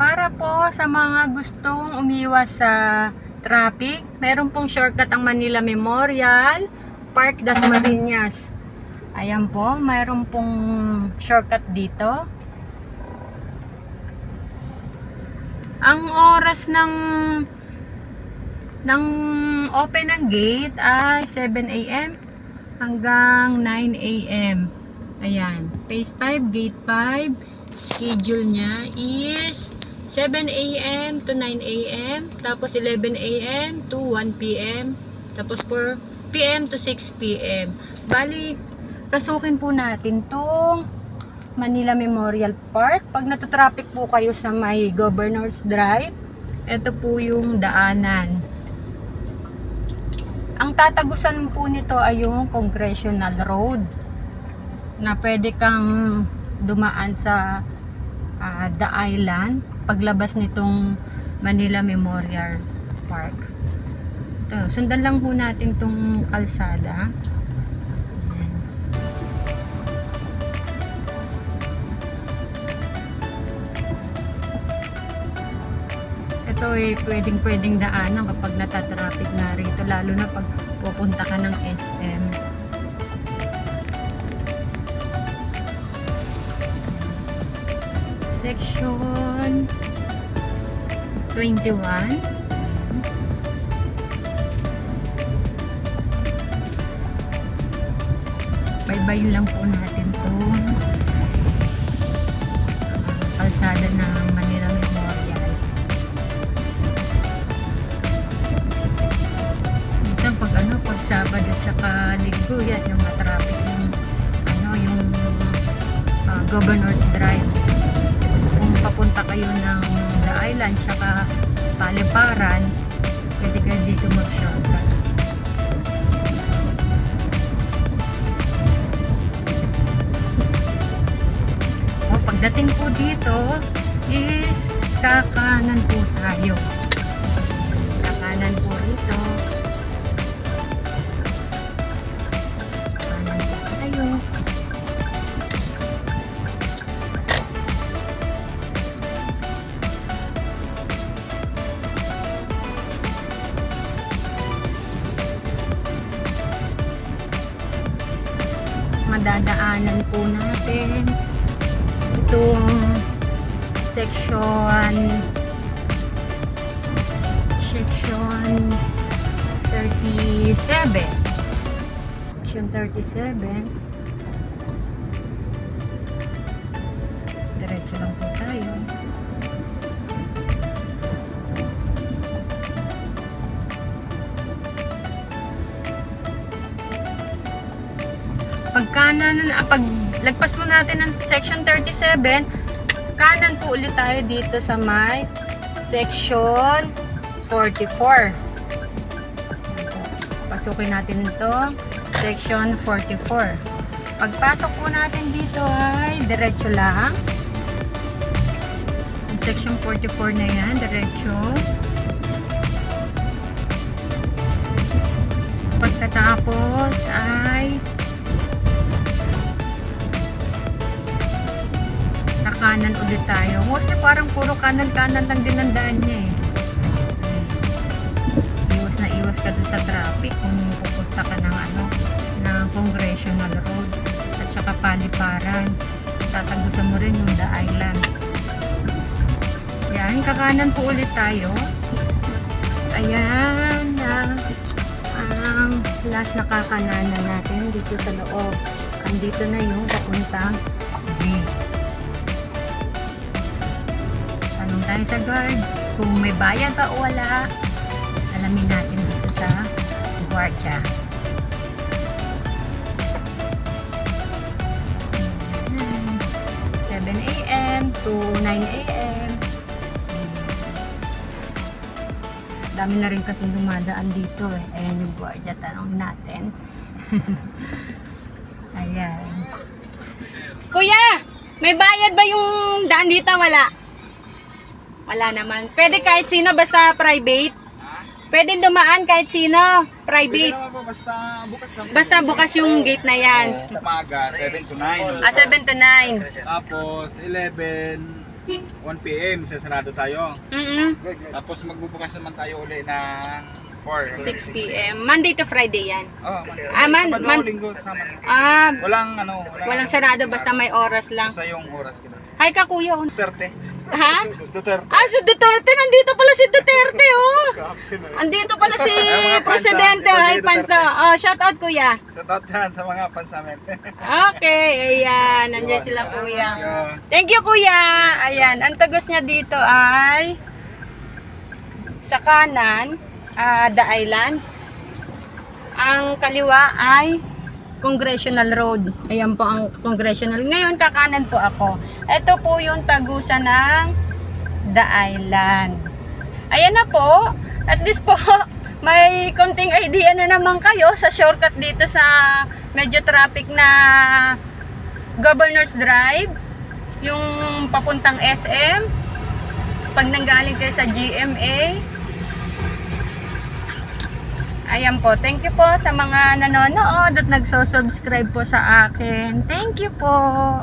Para po sa mga gustong umiwas sa traffic, meron pong shortcut ang Manila Memorial Park Dasmariñas. Ayan po, meron pong shortcut dito. Ang oras ng open ng gate ay 7 AM hanggang 9 AM. Ayan, phase 5, gate 5. Schedule niya is 7 AM to 9 AM, tapos 11 AM to 1 PM, tapos 4 PM to 6 PM. Bali, pasukin po natin tong Manila Memorial Park. Pag natatraffic po kayo sa may Governor's Drive, ito po yung daanan. Ang tatagusan po nito ay yung Congressional Road na pwede kang dumaan sa The Island paglabas nitong Manila Memorial Park. Ito, sundan lang po natin tong kalsada. Ayan. Ito ay pwedeng daanan kapag natatraffic na rito, lalo na pag pupunta ka ng SM. Section 21. Baybayin lang po natin to kalsada ng Manila Memorial. Minsan pag Sabado tsaka Linggo, yan yung matraffic yung Governor's Drive. Kung papunta kayo ng The Island tsaka Paliparan, pwede kayo dito mag-shortcut. Pagdating po dito is kakanan po tayo. Kakanan po rito. Kakanan po tayo. Madadaanan po natin itong section 37. Section 37. Diretso lang po tayo. Pag lagpas mo natin ng section 37, kanan po ulit tayo dito sa may section 44. Pasukin natin ito, section 44. Pagpasok po natin dito ay diretso lang. Yung section 44 na yan, diretso. Pagkatapos ay kanan ulit tayo. Mostly parang puro kanan-kanan lang din ang daan niya eh. Iwas na iwas ka dun sa traffic kung pupunta ka ng ng Congressional Road at saka Paliparan. Tatagusan mo rin yung The Island. Yan, kakanan po ulit tayo. Ayan ang last na kakananan natin dito sa loob. Andito na yung papuntang B. Tayo sa guard kung may bayad pa o wala, alamin natin dito sa guardia. 7 AM to 9 AM. Dami na rin kasi dumadaan dito eh. Ayan yung guardia, tanong natin. Ayan. Kuya, may bayad ba yung daan dito? Wala. Wala naman. Pwede kahit sino basta private. Pwede dumaan kahit sino private. Pwede naman po, basta bukas lang. Basta bukas yung gate na yan. Umaga, 7 to 9. 7 to 9. Tapos 11 1 PM, sasarado tayo. Tapos magbubukas naman tayo uli ng 6 p.m. Monday to Friday yan. Oh, man- linggo kasama na. Walang sarado basta may oras lang. Basta yung oras ko na. Hi ka kuya. Duterte. Ha? Duterte. Si Duterte, nandito pala si Duterte, oh. Andito pala si mga fans, Presidente. ah. Hi, fans. Shout out, kuya. Shout out dyan sa mga fans namin. Okay, ayan. Nandiyan sila, kuya. Thank you, kuya. Ayan, ang tagos niya dito ay sa kanan, The Island. Ang kaliwa ay Congressional Road. Ayan po ang Congressional. Ngayon, kakanan po ako. Ito po yung tagusan ng The Island. Ayan na po. At least po, may konting idea na naman kayo sa shortcut dito sa medyo traffic na Governor's Drive. Yung papuntang SM. Pag nanggaling kayo sa GMA. Ayan po, thank you po sa mga nanonood at nagso-subscribe po sa akin. Thank you po.